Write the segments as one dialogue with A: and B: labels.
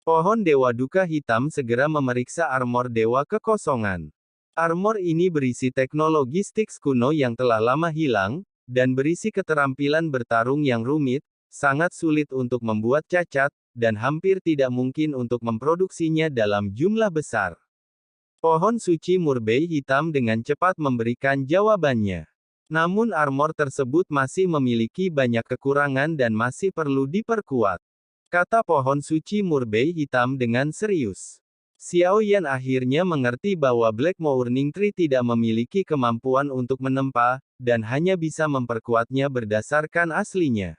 A: Pohon Dewa Duka Hitam segera memeriksa armor Dewa Kekosongan. Armor ini berisi teknologi Styx kuno yang telah lama hilang, dan berisi keterampilan bertarung yang rumit, sangat sulit untuk membuat cacat, dan hampir tidak mungkin untuk memproduksinya dalam jumlah besar. Pohon suci Murbei Hitam dengan cepat memberikan jawabannya. Namun armor tersebut masih memiliki banyak kekurangan dan masih perlu diperkuat, kata pohon suci Murbei Hitam dengan serius. Xiao Yan akhirnya mengerti bahwa Black Morning Tree tidak memiliki kemampuan untuk menempa, dan hanya bisa memperkuatnya berdasarkan aslinya.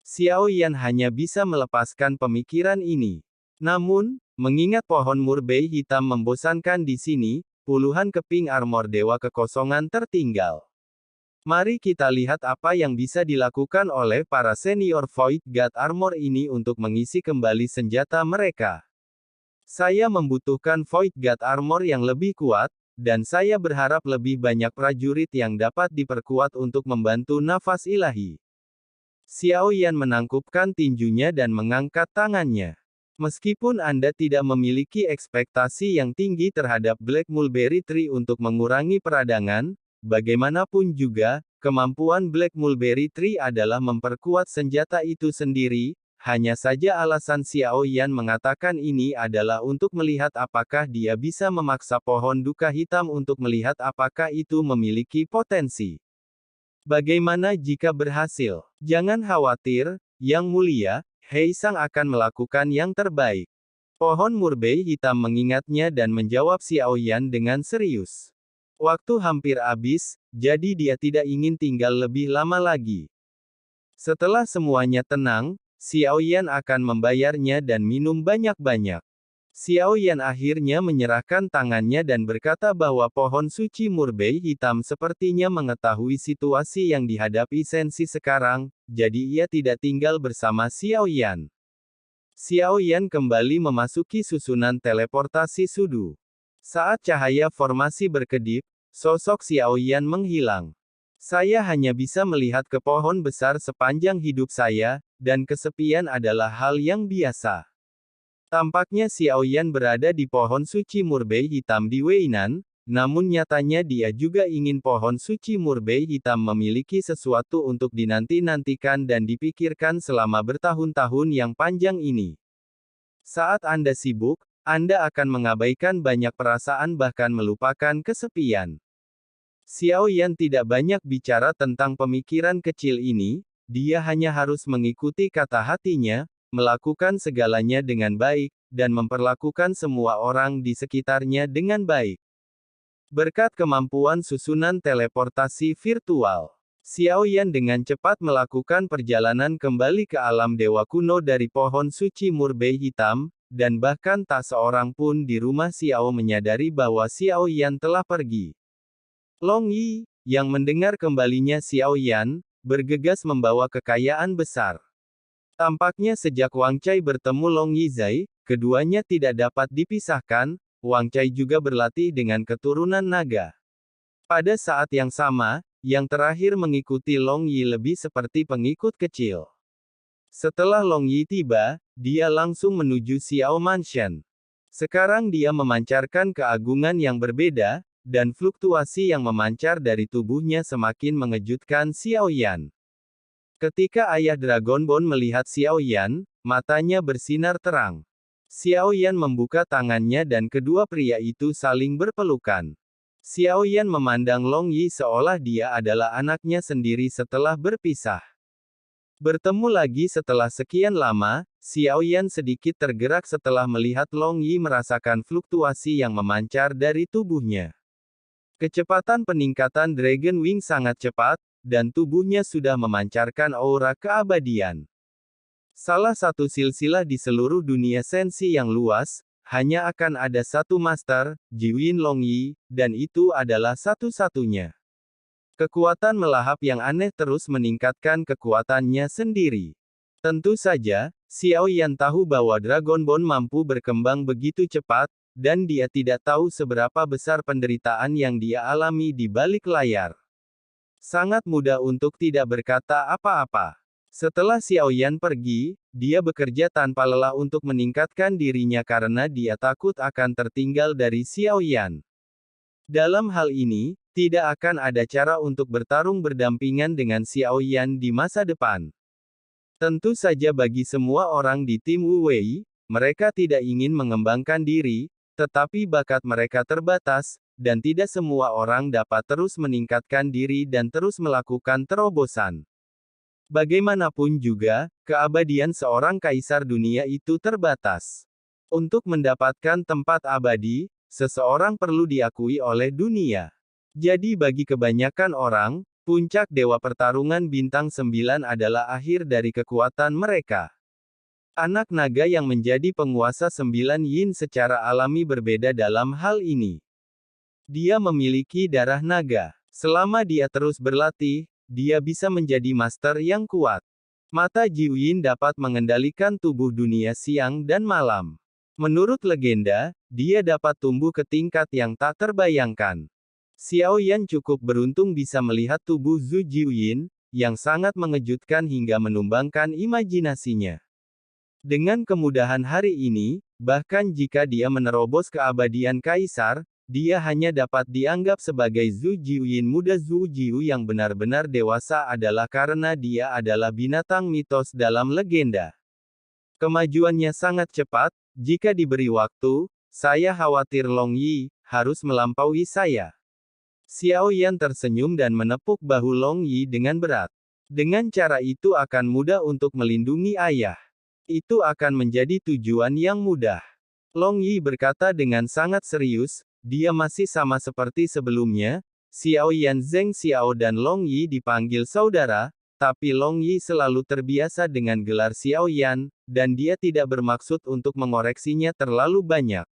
A: Xiao Yan hanya bisa melepaskan pemikiran ini. Namun, mengingat pohon Murbei Hitam membosankan di sini, puluhan keping armor Dewa Kekosongan tertinggal. Mari kita lihat apa yang bisa dilakukan oleh para senior Void God Armor ini untuk mengisi kembali senjata mereka. Saya membutuhkan Void God Armor yang lebih kuat, dan saya berharap lebih banyak prajurit yang dapat diperkuat untuk membantu nafas ilahi. Xiao Yan menangkupkan tinjunya dan mengangkat tangannya. Meskipun Anda tidak memiliki ekspektasi yang tinggi terhadap Black Mulberry Tree untuk mengurangi peradangan, bagaimanapun juga, kemampuan Black Mulberry Tree adalah memperkuat senjata itu sendiri, hanya saja alasan Xiao Yan mengatakan ini adalah untuk melihat apakah dia bisa memaksa pohon duka hitam untuk melihat apakah itu memiliki potensi. Bagaimana jika berhasil? Jangan khawatir, Yang Mulia, Hei Sang akan melakukan yang terbaik. Pohon Murbei Hitam mengingatnya dan menjawab Xiao Yan dengan serius. Waktu hampir habis, jadi dia tidak ingin tinggal lebih lama lagi. Setelah semuanya tenang, Xiao Yan akan membayarnya dan minum banyak-banyak. Xiao Yan akhirnya menyerahkan tangannya dan berkata bahwa pohon suci Murbei Hitam sepertinya mengetahui situasi yang dihadapi Sensi sekarang, jadi ia tidak tinggal bersama Xiao Yan. Xiao Yan kembali memasuki susunan teleportasi Sudu. Saat cahaya formasi berkedip, sosok Xiao Yan menghilang. Saya hanya bisa melihat ke pohon besar sepanjang hidup saya, dan kesepian adalah hal yang biasa. Tampaknya Xiao Yan berada di pohon suci Murbei Hitam di Weinan, namun nyatanya dia juga ingin pohon suci Murbei Hitam memiliki sesuatu untuk dinanti-nantikan dan dipikirkan selama bertahun-tahun yang panjang ini. Saat Anda sibuk, Anda akan mengabaikan banyak perasaan bahkan melupakan kesepian. Xiao Yan tidak banyak bicara tentang pemikiran kecil ini, dia hanya harus mengikuti kata hatinya, melakukan segalanya dengan baik, dan memperlakukan semua orang di sekitarnya dengan baik. Berkat kemampuan susunan teleportasi virtual, Xiao Yan dengan cepat melakukan perjalanan kembali ke alam dewa kuno dari pohon suci Murbei Hitam, dan bahkan tak seorang pun di rumah Xiao menyadari bahwa Xiao Yan telah pergi. Long Yi, yang mendengar kembalinya Xiao Yan, bergegas membawa kekayaan besar. Tampaknya sejak Wang Cai bertemu Long Yizai, keduanya tidak dapat dipisahkan. Wang Cai juga berlatih dengan keturunan naga. Pada saat yang sama, yang terakhir mengikuti Long Yi lebih seperti pengikut kecil. Setelah Long Yi tiba, dia langsung menuju Xiao Mansion. Sekarang dia memancarkan keagungan yang berbeda, dan fluktuasi yang memancar dari tubuhnya semakin mengejutkan Xiao Yan. Ketika ayah Dragonborn melihat Xiao Yan, matanya bersinar terang. Xiao Yan membuka tangannya dan kedua pria itu saling berpelukan. Xiao Yan memandang Long Yi seolah dia adalah anaknya sendiri setelah berpisah. Bertemu lagi setelah sekian lama, Xiao Yan sedikit tergerak setelah melihat Long Yi merasakan fluktuasi yang memancar dari tubuhnya. Kecepatan peningkatan Dragon Wing sangat cepat, dan tubuhnya sudah memancarkan aura keabadian. Salah satu silsilah di seluruh dunia sensi yang luas, hanya akan ada satu master, Jiwin Long Yi, dan itu adalah satu-satunya. Kekuatan melahap yang aneh terus meningkatkan kekuatannya sendiri. Tentu saja, Xiao Yan tahu bahwa Dragonborn mampu berkembang begitu cepat, dan dia tidak tahu seberapa besar penderitaan yang dia alami di balik layar. Sangat mudah untuk tidak berkata apa-apa. Setelah Xiaoyan pergi, dia bekerja tanpa lelah untuk meningkatkan dirinya karena dia takut akan tertinggal dari Xiaoyan. Dalam hal ini, tidak akan ada cara untuk bertarung berdampingan dengan Xiaoyan di masa depan. Tentu saja bagi semua orang di tim Wu Wei, mereka tidak ingin mengembangkan diri, tetapi bakat mereka terbatas, dan tidak semua orang dapat terus meningkatkan diri dan terus melakukan terobosan. Bagaimanapun juga, keabadian seorang kaisar dunia itu terbatas. Untuk mendapatkan tempat abadi, seseorang perlu diakui oleh dunia. Jadi bagi kebanyakan orang, puncak dewa pertarungan bintang 9 adalah akhir dari kekuatan mereka. Anak naga yang menjadi penguasa 9 yin secara alami berbeda dalam hal ini. Dia memiliki darah naga. Selama dia terus berlatih, dia bisa menjadi master yang kuat. Mata Jiuyin dapat mengendalikan tubuh dunia siang dan malam. Menurut legenda, dia dapat tumbuh ke tingkat yang tak terbayangkan. Xiaoyan cukup beruntung bisa melihat tubuh Zhu Jiuyin, yang sangat mengejutkan hingga menumbangkan imajinasinya. Dengan kemudahan hari ini, bahkan jika dia menerobos keabadian kaisar, dia hanya dapat dianggap sebagai Zhu Jiuyin muda. Zhu Jiu yang benar-benar dewasa adalah karena dia adalah binatang mitos dalam legenda. Kemajuannya sangat cepat, jika diberi waktu, saya khawatir Long Yi harus melampaui saya. Xiaoyan tersenyum dan menepuk bahu Long Yi dengan berat. Dengan cara itu akan mudah untuk melindungi ayah. Itu akan menjadi tujuan yang mudah. Long Yi berkata dengan sangat serius, dia masih sama seperti sebelumnya. Xiaoyan, Zheng Xiao dan Long Yi dipanggil saudara, tapi Long Yi selalu terbiasa dengan gelar Xiaoyan, dan dia tidak bermaksud untuk mengoreksinya terlalu banyak.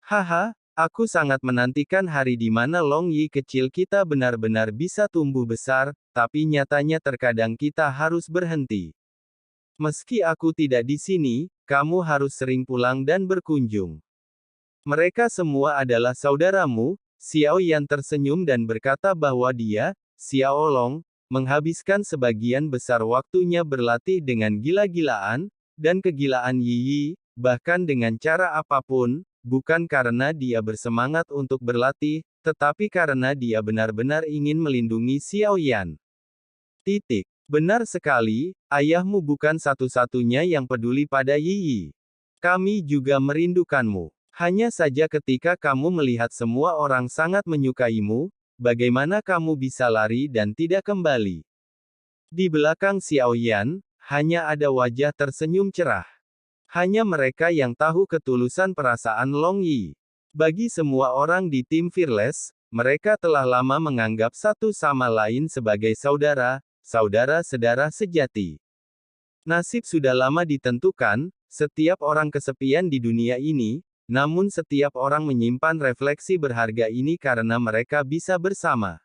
A: Haha, aku sangat menantikan hari di mana Long Yi kecil kita benar-benar bisa tumbuh besar, tapi nyatanya terkadang kita harus berhenti. Meski aku tidak di sini, kamu harus sering pulang dan berkunjung. Mereka semua adalah saudaramu. Xiaoyan tersenyum dan berkata bahwa dia, Xiao Long, menghabiskan sebagian besar waktunya berlatih dengan gila-gilaan, dan kegilaan Yi, bahkan dengan cara apapun, bukan karena dia bersemangat untuk berlatih, tetapi karena dia benar-benar ingin melindungi Xiaoyan. Titik. Benar sekali, ayahmu bukan satu-satunya yang peduli pada Yi. Kami juga merindukanmu. Hanya saja ketika kamu melihat semua orang sangat menyukaimu, bagaimana kamu bisa lari dan tidak kembali? Di belakang Xiaoyan, hanya ada wajah tersenyum cerah. Hanya mereka yang tahu ketulusan perasaan Long Yi. Bagi semua orang di tim Fearless, mereka telah lama menganggap satu sama lain sebagai saudara, saudara-saudara sejati. Nasib sudah lama ditentukan, setiap orang kesepian di dunia ini, namun setiap orang menyimpan refleksi berharga ini karena mereka bisa bersama.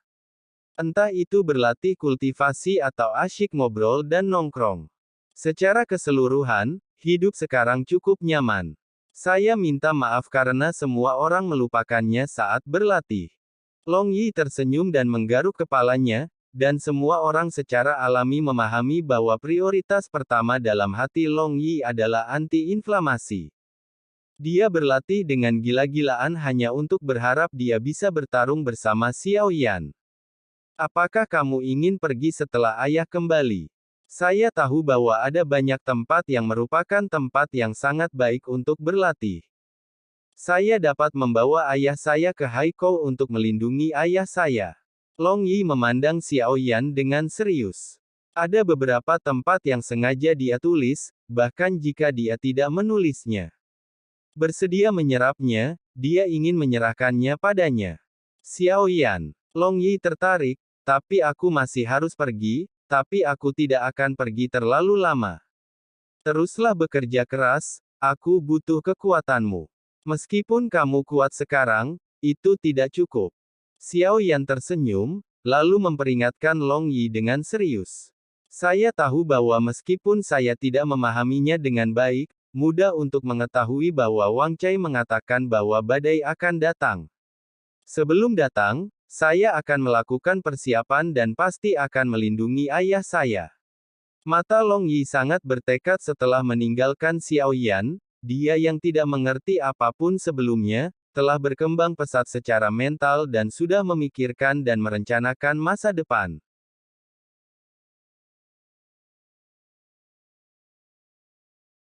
A: Entah itu berlatih kultivasi atau asyik ngobrol dan nongkrong. Secara keseluruhan, hidup sekarang cukup nyaman. Saya minta maaf karena semua orang melupakannya saat berlatih. Long Yi tersenyum dan menggaruk kepalanya, dan semua orang secara alami memahami bahwa prioritas pertama dalam hati Long Yi adalah anti-inflamasi. Dia berlatih dengan gila-gilaan hanya untuk berharap dia bisa bertarung bersama Xiaoyan. Apakah kamu ingin pergi setelah ayah kembali? Saya tahu bahwa ada banyak tempat yang merupakan tempat yang sangat baik untuk berlatih. Saya dapat membawa ayah saya ke Haikou untuk melindungi ayah saya. Long Yi memandang Xiaoyan dengan serius. Ada beberapa tempat yang sengaja dia tulis, bahkan jika dia tidak menulisnya. Bersedia menyerapnya, dia ingin menyerahkannya padanya. Xiaoyan. Long Yi tertarik, tapi aku masih harus pergi, tapi aku tidak akan pergi terlalu lama. Teruslah bekerja keras, aku butuh kekuatanmu. Meskipun kamu kuat sekarang, itu tidak cukup. Xiaoyan tersenyum, lalu memperingatkan Long Yi dengan serius. Saya tahu bahwa meskipun saya tidak memahaminya dengan baik, mudah untuk mengetahui bahwa Wang Cai mengatakan bahwa badai akan datang. Sebelum datang, saya akan melakukan persiapan dan pasti akan melindungi ayah saya. Mata Long Yi sangat bertekad setelah meninggalkan Xiao Yan, dia yang tidak mengerti apapun sebelumnya, telah berkembang pesat secara mental dan sudah memikirkan dan merencanakan masa depan.